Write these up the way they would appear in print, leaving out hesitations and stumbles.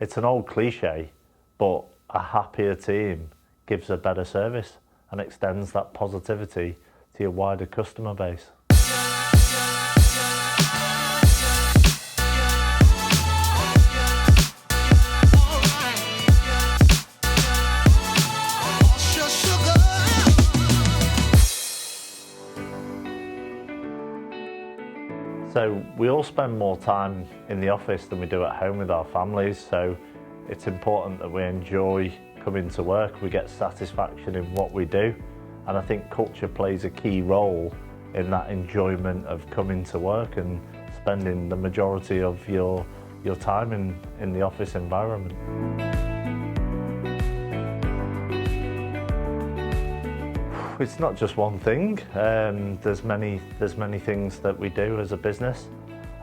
It's an old cliche, but a happier team gives a better service and extends that positivity to your wider customer base. So we all spend more time in the office than we do at home with our families, so it's important that we enjoy coming to work, we get satisfaction in what we do, and I think culture plays a key role in that enjoyment of coming to work and spending the majority of your time in the office environment. It's not just one thing. There's many things that we do as a business.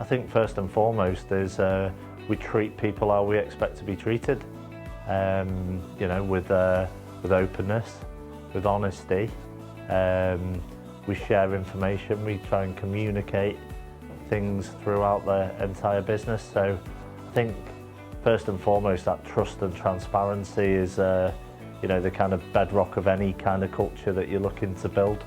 I think first and foremost is we treat people how we expect to be treated. You know, with openness, with honesty. We share information. We try and communicate things throughout the entire business. So I think first and foremost that trust and transparency is you know, the kind of bedrock of any kind of culture that you're looking to build.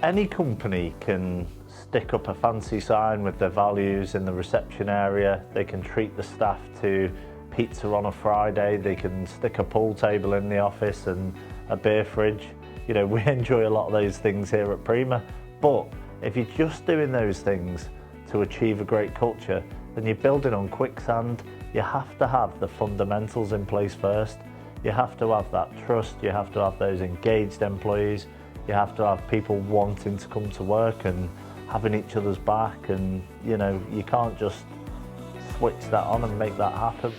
Any company can stick up a fancy sign with their values in the reception area. They can treat the staff to pizza on a Friday. They can stick a pool table in the office and a beer fridge. You know, we enjoy a lot of those things here at Prima. But if you're just doing those things to achieve a great culture, then you're building on quicksand. You have to have the fundamentals in place first. You have to have that trust, you have to have those engaged employees, you have to have people wanting to come to work and having each other's back, and you know, you can't just switch that on and make that happen.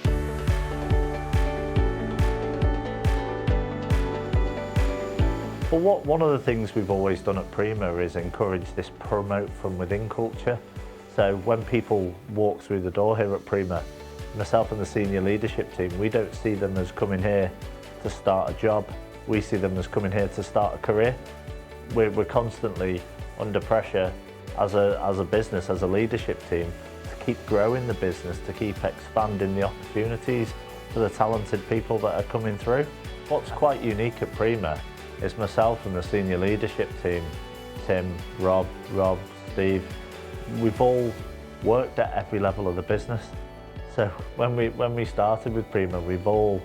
Well, one of the things we've always done at Prima is encourage this promote from within culture. So when people walk through the door here at Prima, myself and the senior leadership team, we don't see them as coming here to start a job. We see them as coming here to start a career. We're constantly under pressure as a business, as a leadership team, to keep growing the business, to keep expanding the opportunities for the talented people that are coming through. What's quite unique at Prima is myself and the senior leadership team, Tim, Rob, Steve, we've all worked at every level of the business. So when we started with Prima, we've all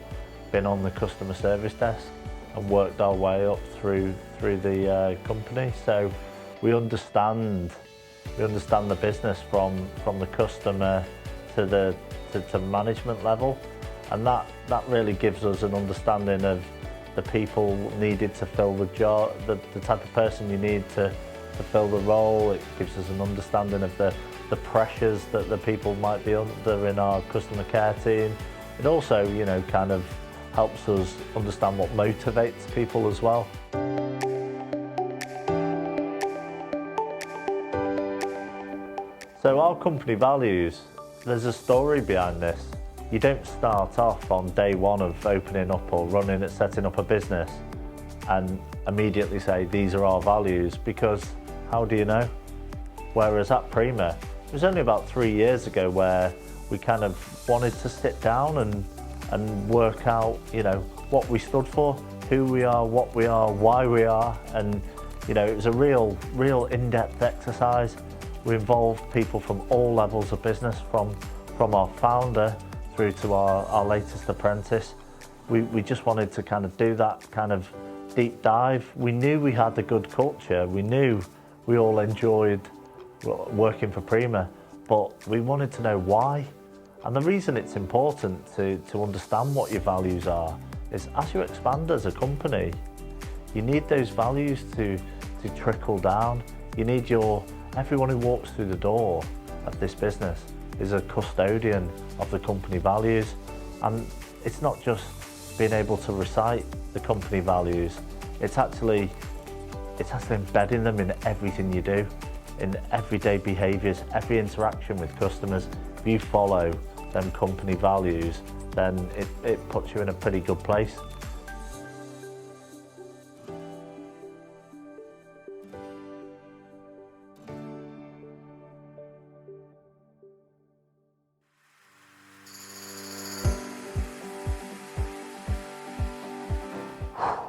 been on the customer service desk and worked our way up through the company. So we understand the business from the customer to management level, and that really gives us an understanding of the people needed to fill the job, the type of person you need to fill the role. It gives us an understanding of the pressures that the people might be under in our customer care team. It also, you know, kind of helps us understand what motivates people as well. So our company values, there's a story behind this. You don't start off on day one of opening up or setting up a business and immediately say, these are our values, because how do you know? Whereas at Prima, it was only about 3 years ago where we kind of wanted to sit down and work out, you know, what we stood for, who we are, what we are, why we are, and you know, it was a real in-depth exercise. We involved people from all levels of business, from our founder through to our latest apprentice. We just wanted to kind of do that kind of deep dive. We knew we had a good culture. We knew we all enjoyed working for Prima, but we wanted to know why. And the reason it's important to understand what your values are is as you expand as a company, you need those values to trickle down. You need everyone who walks through the door of this business is a custodian of the company values. And it's not just being able to recite the company values, it's actually embedding them in everything you do, in everyday behaviours, every interaction with customers. If you follow them company values, then it puts you in a pretty good place.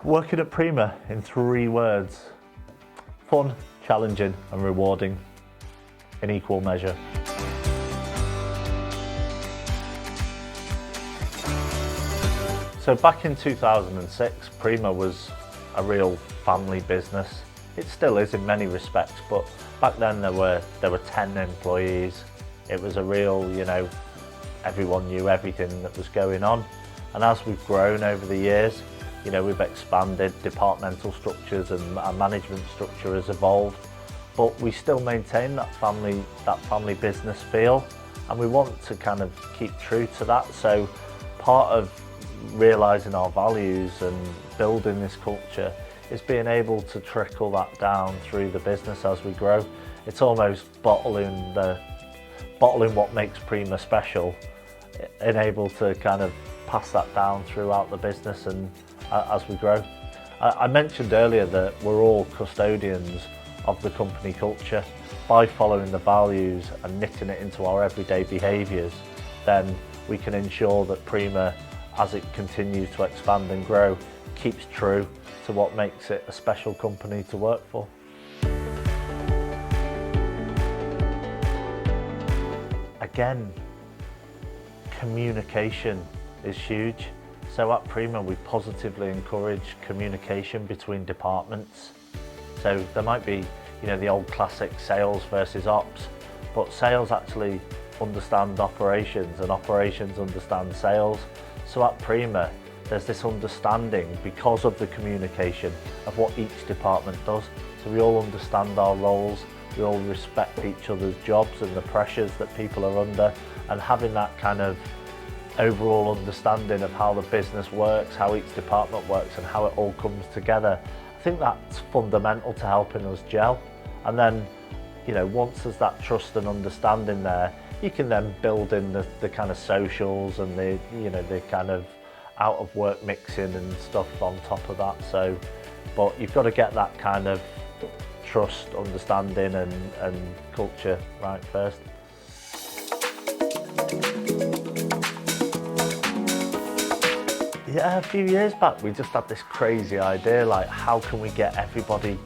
Working at Prima in 3 words: fun, challenging and rewarding in equal measure. So back in 2006, Prima was a real family business. It still is in many respects, but back then there were 10 employees. It was a real, everyone knew everything that was going on. And as we've grown over the years, we've expanded departmental structures and our management structure has evolved, but we still maintain that family business feel, and we want to kind of keep true to that. So part of realising our values and building this culture is being able to trickle that down through the business as we grow. It's almost bottling what makes Prima special, and able to kind of pass that down throughout the business and as we grow. I mentioned earlier that we're all custodians of the company culture. By following the values and knitting it into our everyday behaviours, then we can ensure that Prima, as it continues to expand and grow, keeps true to what makes it a special company to work for. Again, communication is huge. So at Prima, we positively encourage communication between departments. So there might be, the old classic sales versus ops, but sales actually understand operations and operations understand sales. So at Prima, there's this understanding because of the communication of what each department does. So we all understand our roles, we all respect each other's jobs and the pressures that people are under, and having that kind of overall understanding of how the business works, how each department works and how it all comes together. I think that's fundamental to helping us gel. And then, once there's that trust and understanding there, you can then build in the kind of socials and the kind of out of work mixing and stuff on top of that. So, but you've got to get that kind of trust, understanding and culture right first. Yeah, a few years back we just had this crazy idea, like how can we get everybody,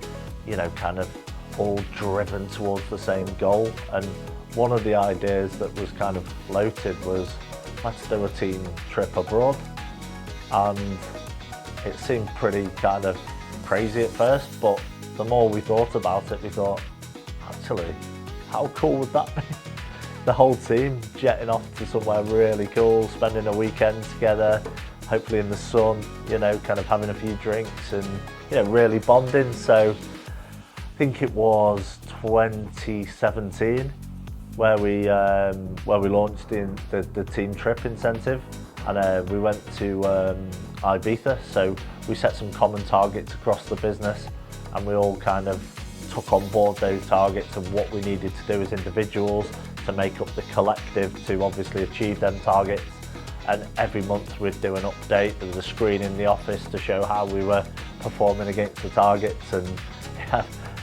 kind of all driven towards the same goal. And one of the ideas that was kind of floated was, let's do a team trip abroad. And it seemed pretty kind of crazy at first, but the more we thought about it, we thought, actually, how cool would that be? The whole team jetting off to somewhere really cool, spending a weekend together, hopefully in the sun, kind of having a few drinks and, really bonding. So I think it was 2017 where we launched the team trip incentive, and we went to Ibiza. So we set some common targets across the business, and we all kind of took on board those targets and what we needed to do as individuals to make up the collective to obviously achieve them targets. And every month we'd do an update. There was a screen in the office to show how we were performing against the targets, and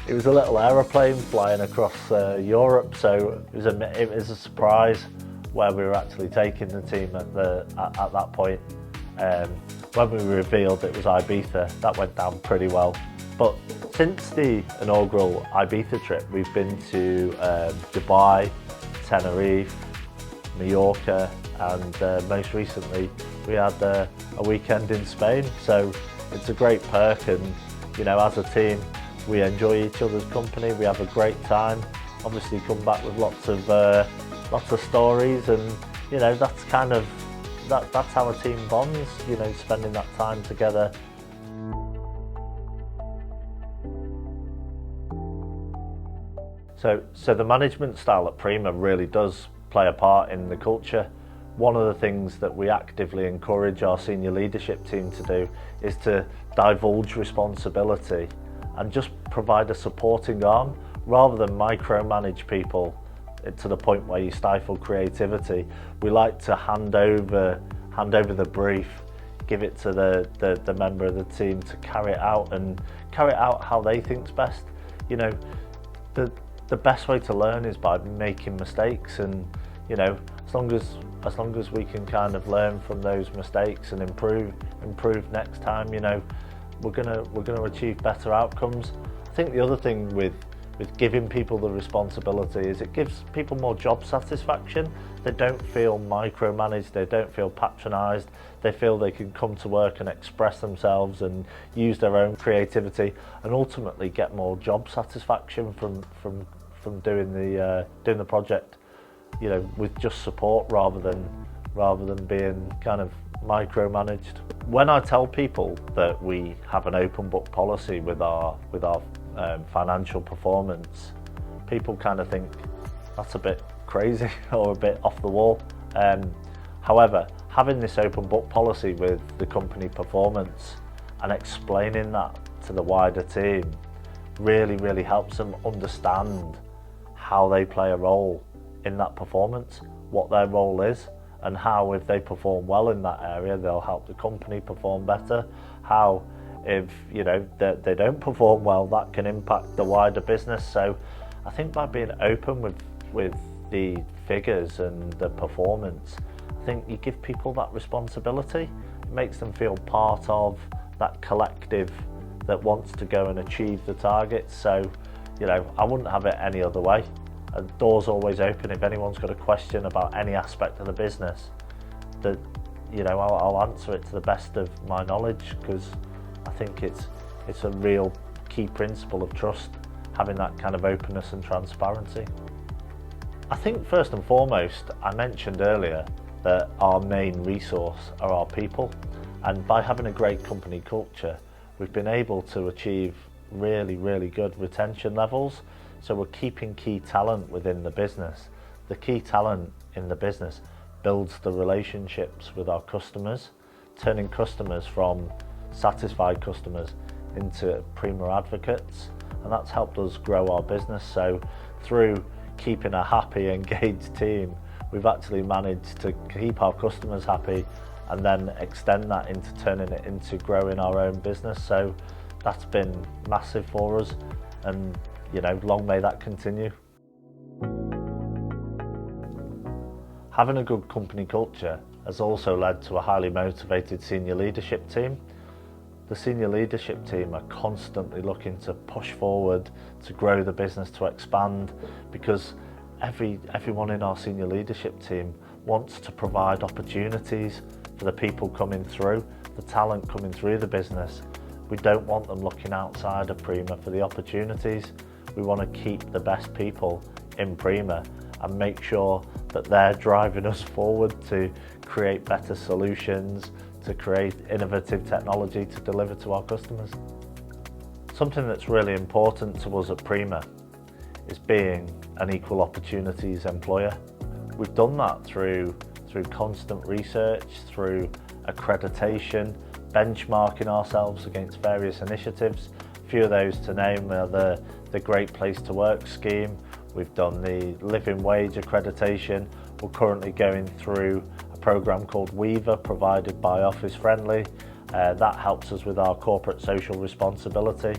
it was a little aeroplane flying across Europe, so it was a surprise where we were actually taking the team at that point. When we revealed it was Ibiza, that went down pretty well. But since the inaugural Ibiza trip, we've been to Dubai, Tenerife, Mallorca, and most recently we had a weekend in Spain. So it's a great perk, and as a team we enjoy each other's company, we have a great time, obviously come back with lots of stories, and that's kind of that's how a team bonds, spending that time together. So the management style at Prima really does play a part in the culture. One of the things that we actively encourage our senior leadership team to do is to divulge responsibility and just provide a supporting arm rather than micromanage people to the point where you stifle creativity. We like to hand over the brief, give it to the member of the team to carry it out and carry it out how they think's best. The best way to learn is by making mistakes, and as long as we can kind of learn from those mistakes and improve next time, we're gonna achieve better outcomes. I think the other thing with giving people the responsibility is it gives people more job satisfaction. They don't feel micromanaged, they don't feel patronised, they feel they can come to work and express themselves and use their own creativity and ultimately get more job satisfaction from doing the project, you know, with just support rather than being kind of micromanaged. When I tell people that we have an open book policy with our financial performance, people kind of think that's a bit crazy or a bit off the wall. However, having this open book policy with the company performance and explaining that to the wider team really helps them understand how they play a role in that performance, what their role is, and how if they perform well in that area they'll help the company perform better, how if you know that they don't perform well that can impact the wider business. So I think by being open with the figures and the performance, I think you give people that responsibility. It makes them feel part of that collective that wants to go and achieve the targets. So you know, I wouldn't have it any other way. The door's always open if anyone's got a question about any aspect of the business, that you know, I'll answer it to the best of my knowledge, because I think it's a real key principle of trust, having that kind of openness and transparency. I think first and foremost, I mentioned earlier that our main resource are our people, and by having a great company culture we've been able to achieve really good retention levels. So we're keeping key talent within the business. The key talent in the business builds the relationships with our customers, turning customers from satisfied customers into Prima advocates, and that's helped us grow our business. So through keeping a happy, engaged team, we've actually managed to keep our customers happy and then extend that into turning it into growing our own business. So that's been massive for us, and you know, long may that continue. Having a good company culture has also led to a highly motivated senior leadership team. The senior leadership team are constantly looking to push forward, to grow the business, to expand, because everyone in our senior leadership team wants to provide opportunities for the people coming through, the talent coming through the business. We don't want them looking outside of Prima for the opportunities. We want to keep the best people in Prima and make sure that they're driving us forward to create better solutions, to create innovative technology to deliver to our customers. Something that's really important to us at Prima is being an equal opportunities employer. We've done that through constant research, through accreditation, benchmarking ourselves against various initiatives. A few of those to name are the Great Place to Work scheme. We've done the living wage accreditation. We're currently going through a program called Weaver, provided by Office Friendly. That helps us with our corporate social responsibility.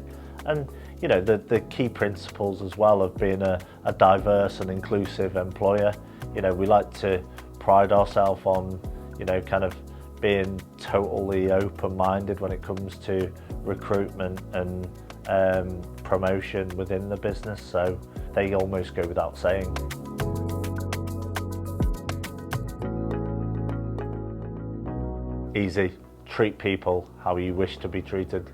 And you know, the key principles as well of being a diverse and inclusive employer. You know, we like to pride ourselves on, you know, kind of being totally open-minded when it comes to recruitment and promotion within the business, so they almost go without saying. Easy. Treat people how you wish to be treated.